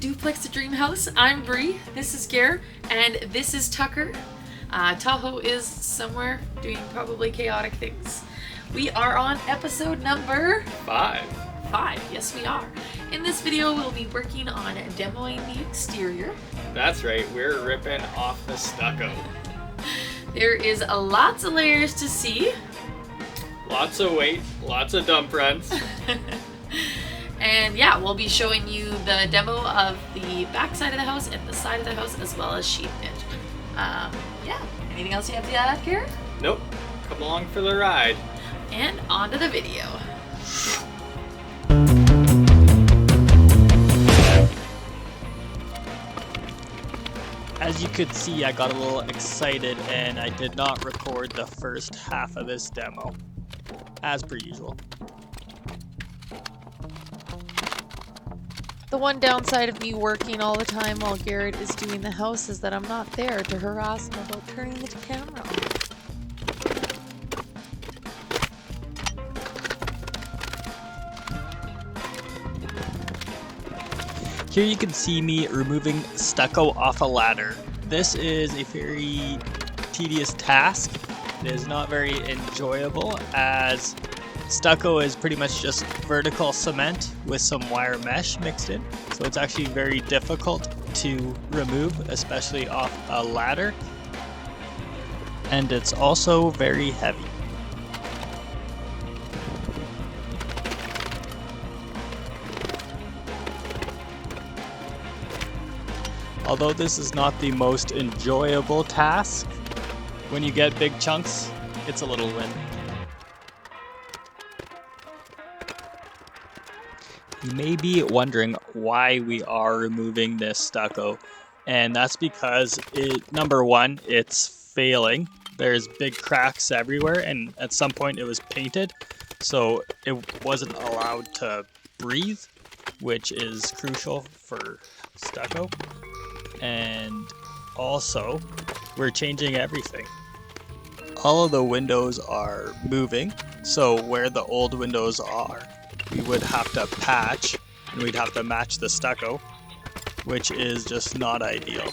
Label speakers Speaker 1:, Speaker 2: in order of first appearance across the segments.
Speaker 1: Duplex the Dream House. I'm Bree, this is Gare, and this is Tucker. Tahoe is somewhere doing probably chaotic things. We are on episode number
Speaker 2: 5.
Speaker 1: Yes, we are. In this video, we'll be working on demoing the exterior.
Speaker 2: That's right, we're ripping off the stucco.
Speaker 1: There is lots of layers to see.
Speaker 2: Lots of weight, lots of dump runs.
Speaker 1: And yeah, we'll be showing you the demo of the back side of the house and the side of the house, as well as sheathing it. Yeah, anything else you have to add, Karen?
Speaker 2: Nope, come along for the ride.
Speaker 1: And on to the video.
Speaker 3: As you could see, I got a little excited and I did not record the first half of this demo, as per usual.
Speaker 4: The one downside of me working all the time while Garrett is doing the house is that I'm not there to harass him about turning the camera on.
Speaker 3: Here you can see me removing stucco off a ladder. This is a very tedious task. It is not very enjoyable, as stucco is pretty much just vertical cement with some wire mesh mixed in. So it's actually very difficult to remove, especially off a ladder. And it's also very heavy. Although this is not the most enjoyable task, when you get big chunks, it's a little win. You may be wondering why we are removing this stucco, and that's because number one, it's failing. There's big cracks everywhere, and at some point it was painted, so it wasn't allowed to breathe, which is crucial for stucco. And also, we're changing everything. All of the windows are moving, so where the old windows are, we would have to patch, and we'd have to match the stucco, which is just not ideal.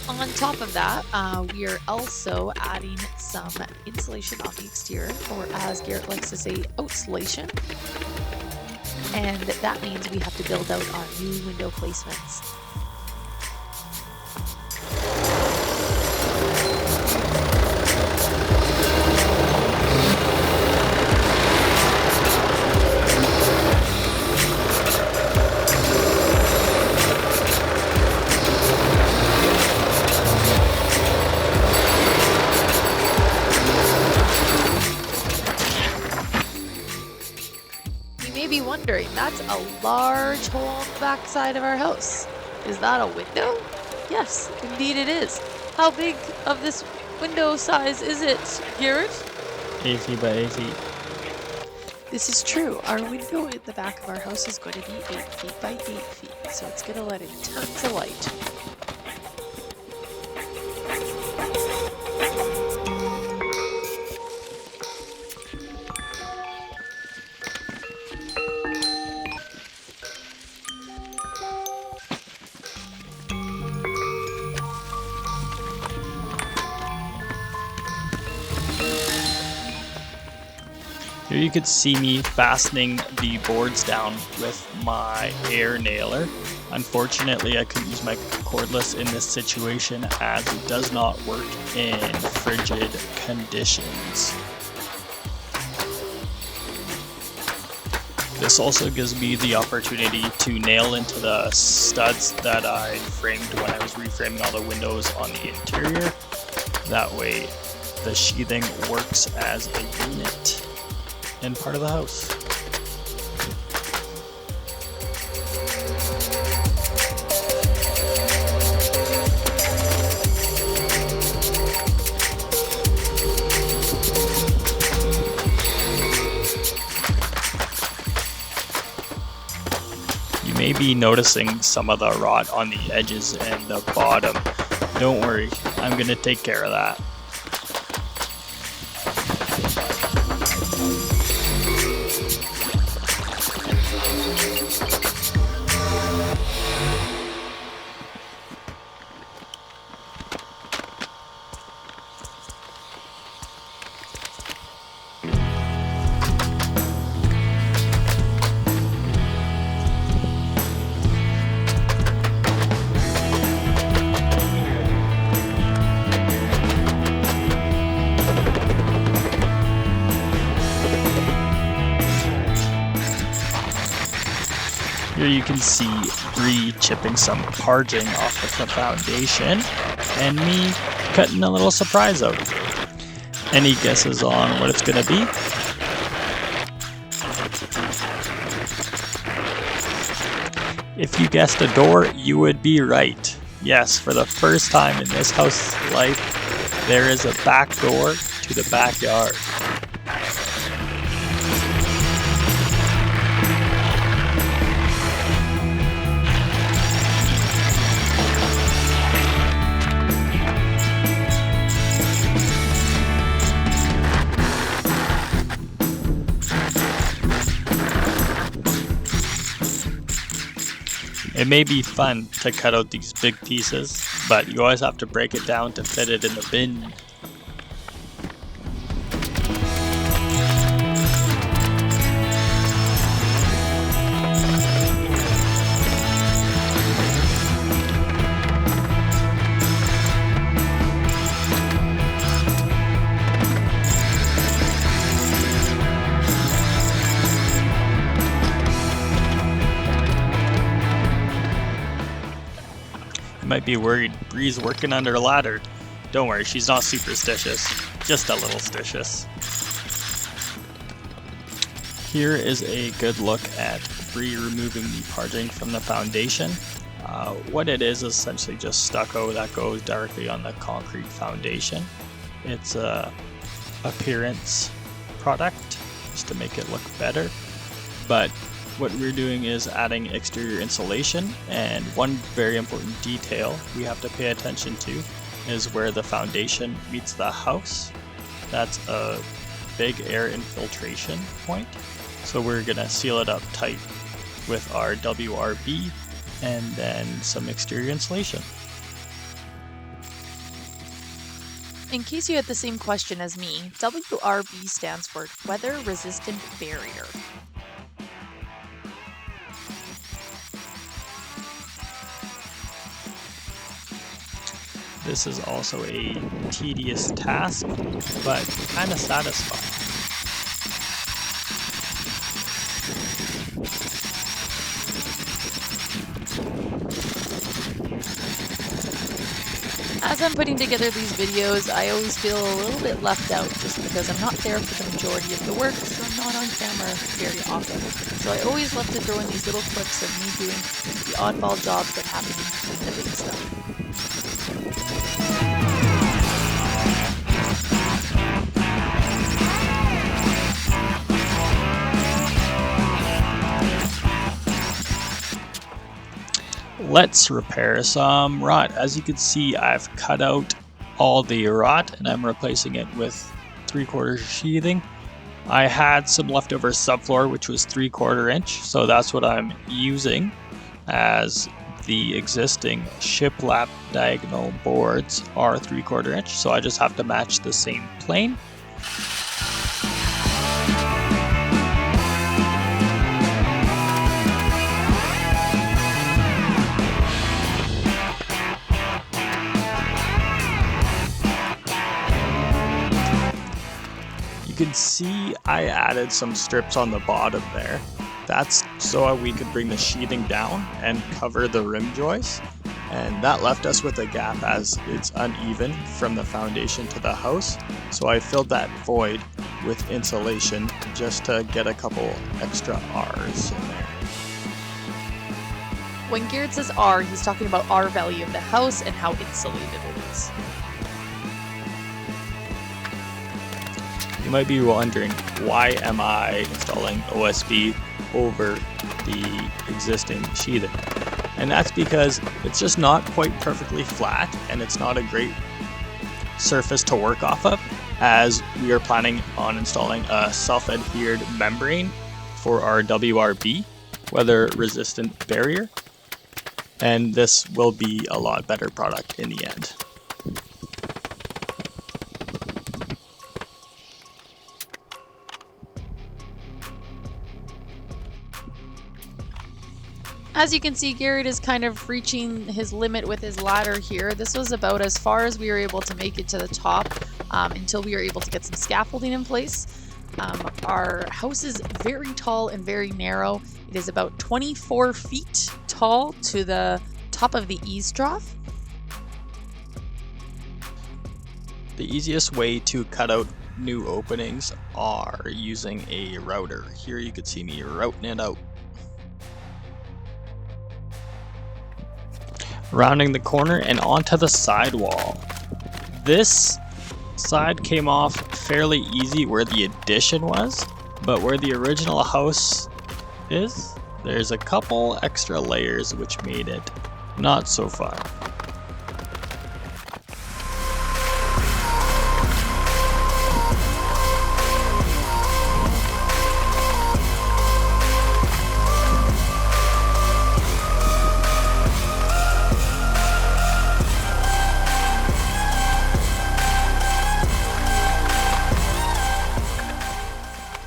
Speaker 4: On top of that, we are also adding some insulation on the exterior, or as Garrett likes to say, outsulation. And that means we have to build out our new window placements. Be wondering, that's a large hole on the back side of our house. Is that a window? Yes, indeed it is. How big of this window size is it, Garrett?
Speaker 3: 8 feet by 8 feet.
Speaker 4: This is true. Our window in the back of our house is going to be 8 feet by 8 feet, so it's going to let in tons of light.
Speaker 3: Here you could see me fastening the boards down with my air nailer. Unfortunately, I couldn't use my cordless in this situation as it does not work in frigid conditions. This also gives me the opportunity to nail into the studs that I framed when I was reframing all the windows on the interior. That way the sheathing works as a unit in part of the house. You may be noticing some of the rot on the edges and the bottom. Don't worry, I'm gonna take care of that. Here you can see Bree chipping some parging off of the foundation, and me cutting a little surprise out. Any guesses on what it's going to be? If you guessed a door, you would be right. Yes, for the first time in this house's life, there is a back door to the backyard. It may be fun to cut out these big pieces, but you always have to break it down to fit it in the bin. You might be worried Bree's working under a ladder. Don't worry, she's not superstitious, just a little stitious. Here is a good look at Bree removing the parging from the foundation. What it is essentially just stucco that goes directly on the concrete foundation. It's a appearance product just to make it look better, but what we're doing is adding exterior insulation, and one very important detail we have to pay attention to is where the foundation meets the house. That's a big air infiltration point, so we're gonna seal it up tight with our WRB and then some exterior insulation.
Speaker 4: In case you had the same question as me, WRB stands for Weather Resistant Barrier.
Speaker 3: This is also a tedious task, but kind of satisfying.
Speaker 4: As I'm putting together these videos, I always feel a little bit left out just because I'm not there for the majority of the work, so I'm not on camera very often. So I always love to throw in these little clips of me doing the oddball jobs that happen in between the big stuff.
Speaker 3: Let's repair some rot. As you can see, I've cut out all the rot and I'm replacing it with 3/4 sheathing. I had some leftover subfloor which was 3/4 inch, so that's what I'm using, as the existing shiplap diagonal boards are 3/4 inch, so I just have to match the same plane. You can see I added some strips on the bottom there. That's so we could bring the sheathing down and cover the rim joists, and that left us with a gap as it's uneven from the foundation to the house, so I filled that void with insulation just to get a couple extra R's in there.
Speaker 4: When Garrett says R, he's talking about R value of the house and how insulated it is.
Speaker 3: You might be wondering, why am I installing OSB over the existing sheathing? And that's because it's just not quite perfectly flat and it's not a great surface to work off of, as we are planning on installing a self-adhered membrane for our WRB, weather resistant barrier, and this will be a lot better product in the end.
Speaker 4: As you can see, Garrett is kind of reaching his limit with his ladder here. This was about as far as we were able to make it to the top until we were able to get some scaffolding in place. Our house is very tall and very narrow. It is about 24 feet tall to the top of the eaves trough.
Speaker 3: The easiest way to cut out new openings are using a router. Here you can see me routing it out. Rounding the corner and onto the sidewall. This side came off fairly easy where the addition was, but where the original house is, there's a couple extra layers which made it not so fun.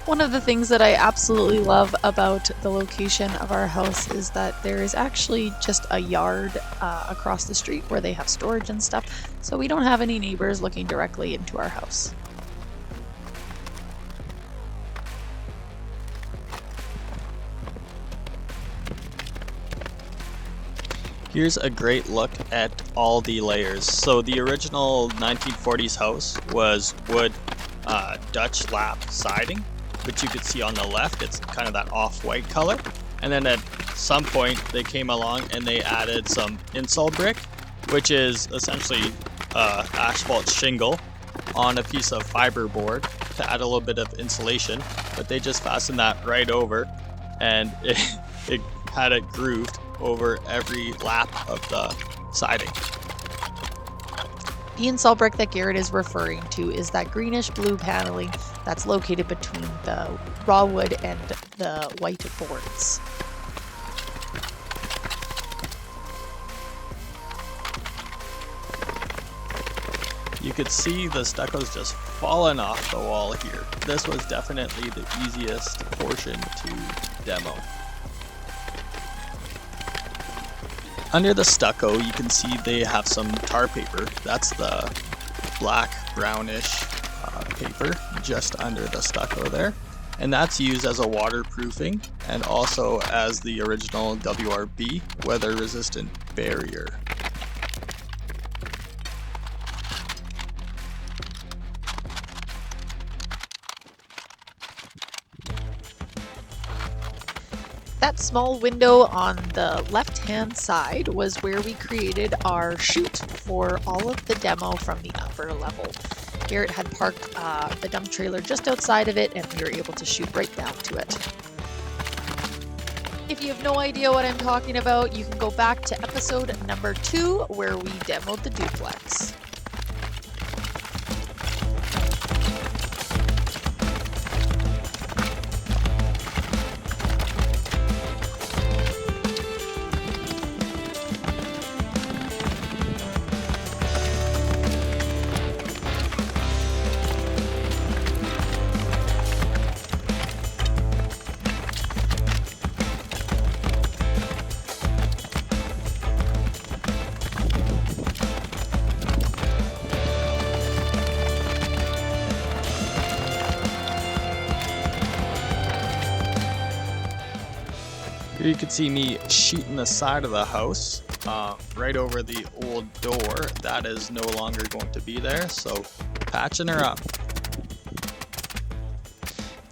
Speaker 4: One of the things that I absolutely love about the location of our house is that there is actually just a yard across the street where they have storage and stuff, so we don't have any neighbors looking directly into our house.
Speaker 3: Here's a great look at all the layers. So the original 1940s house was wood Dutch lap siding, which you could see on the left. It's kind of that off-white color. And then at some point they came along and they added some insole brick, which is essentially asphalt shingle on a piece of fiberboard to add a little bit of insulation. But they just fastened that right over, and it had it grooved over every lap of the siding.
Speaker 4: The insole brick that Garrett is referring to is that greenish blue paneling that's located between the raw wood and the white boards.
Speaker 3: You could see the stucco's just fallen off the wall here. This was definitely the easiest portion to demo. Under the stucco, you can see they have some tar paper. That's the black brownish paper just under the stucco there. And that's used as a waterproofing and also as the original WRB, weather resistant barrier.
Speaker 4: That small window on the left-hand side was where we created our chute for all of the demo from the upper level. Garrett had parked the dump trailer just outside of it, and we were able to shoot right down to it. If you have no idea what I'm talking about, you can go back to episode number 2 where we demoed the duplex.
Speaker 3: Here you can see me sheeting the side of the house right over the old door. That is no longer going to be there, so patching her up.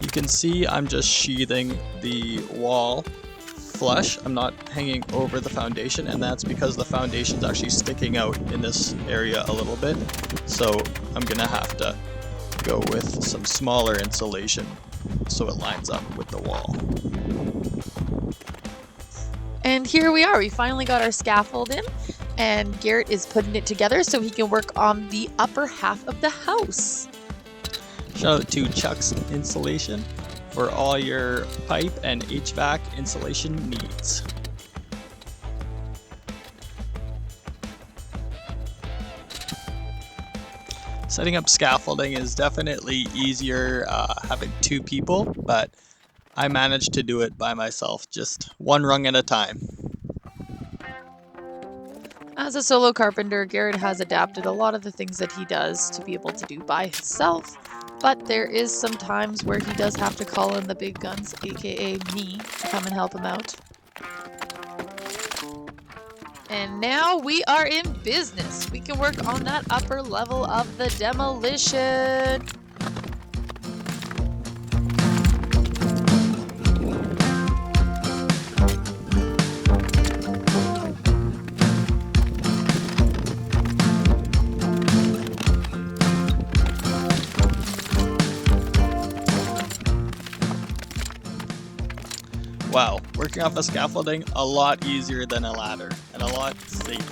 Speaker 3: You can see I'm just sheathing the wall flush. I'm not hanging over the foundation, and that's because the foundation's actually sticking out in this area a little bit. So I'm gonna have to go with some smaller insulation so it lines up with the wall.
Speaker 4: And here we are. We finally got our scaffold in, and Garrett is putting it together so he can work on the upper half of the house.
Speaker 3: Shout out to Chuck's Insulation for all your pipe and HVAC insulation needs. Setting up scaffolding is definitely easier having 2 people, but I managed to do it by myself, just one rung at a time.
Speaker 4: As a solo carpenter, Garrett has adapted a lot of the things that he does to be able to do by himself. But there is some times where he does have to call in the big guns, aka me, to come and help him out. And now we are in business. We can work on that upper level of the demolition.
Speaker 3: Wow, working off the scaffolding, a lot easier than a ladder, and a lot safer.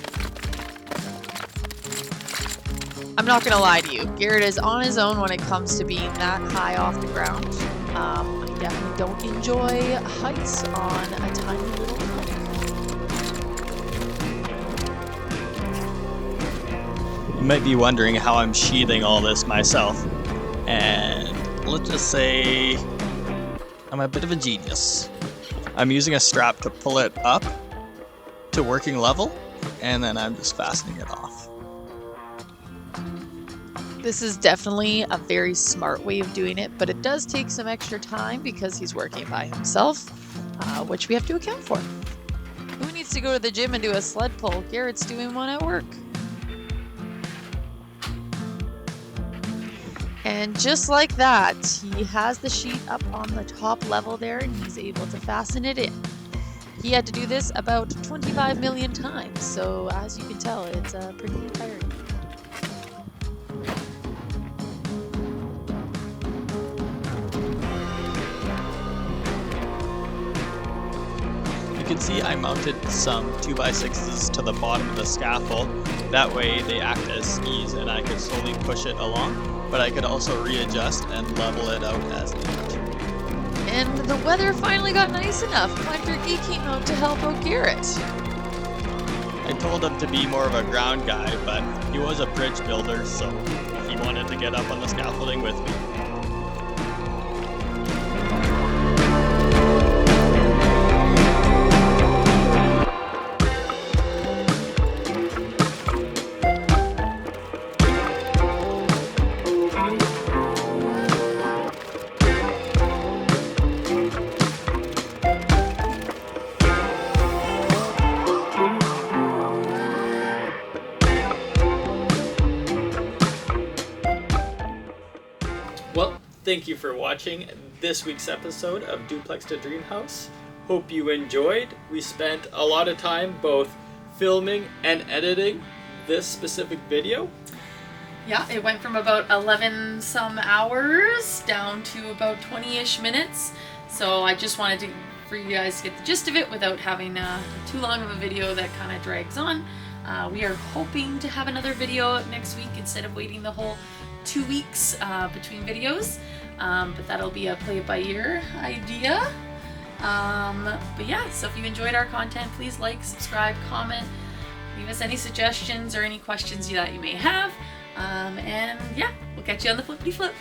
Speaker 4: I'm not gonna lie to you, Garrett is on his own when it comes to being that high off the ground. I definitely don't enjoy heights on a tiny little plank.
Speaker 3: You might be wondering how I'm sheathing all this myself, and let's just say I'm a bit of a genius. I'm using a strap to pull it up to working level, and then I'm just fastening it off.
Speaker 4: This is definitely a very smart way of doing it, but it does take some extra time because he's working by himself, which we have to account for. Who needs to go to the gym and do a sled pull? Garrett's doing one at work. And just like that, he has the sheet up on the top level there and he's able to fasten it in. He had to do this about 25 million times, so as you can tell, it's pretty tiring.
Speaker 3: You can see I mounted some 2x6s to the bottom of the scaffold. That way they act as skis and I could slowly push it along, but I could also readjust and level it out as needed.
Speaker 4: And the weather finally got nice enough. He came out to help out Garrett.
Speaker 3: I told him to be more of a ground guy, but he was a bridge builder, so he wanted to get up on the scaffolding with me.
Speaker 2: Well, thank you for watching this week's episode of Duplex to Dream House. Hope you enjoyed. We spent a lot of time both filming and editing this specific video.
Speaker 1: Yeah, it went from about 11 some hours down to about 20-ish minutes. So I just wanted for you guys to get the gist of it without having too long of a video that kind of drags on. We are hoping to have another video up next week instead of waiting the whole 2 weeks between videos. But that'll be a play-it-by-ear idea. But yeah, so if you enjoyed our content, please like, subscribe, comment, leave us any suggestions or any questions that you may have. And yeah, we'll catch you on the flippity flip.